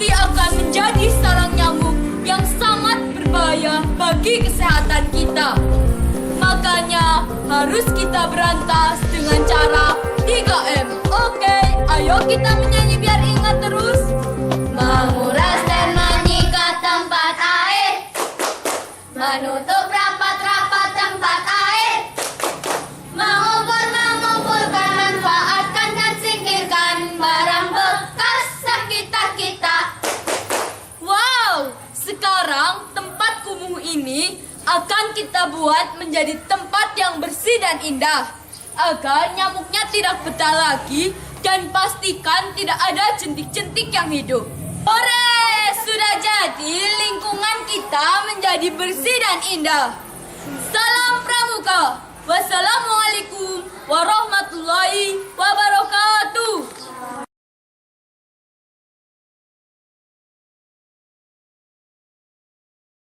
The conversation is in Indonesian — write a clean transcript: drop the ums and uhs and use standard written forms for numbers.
tapi akan menjadi sarang nyamuk yang sangat berbahaya bagi kesehatan kita. Makanya harus kita berantas dengan cara 3M. Oke, ayo kita menyanyi biar ingat terus. Menguras dan menyikat tempat air, menutup rapat-rapat tempat air, mengumpulkan, manfaatkan dan singkirkan barang bekas sekitar kita. Wow, sekarang tempat kumuh ini akan kita buat menjadi tempat yang bersih dan indah, agar nyamuknya tidak betah lagi dan pastikan tidak ada jentik-jentik yang hidup. Hore, sudah jadi lingkungan kita menjadi bersih dan indah. Salam Pramuka. Wassalamualaikum warahmatullahi wabarakatuh.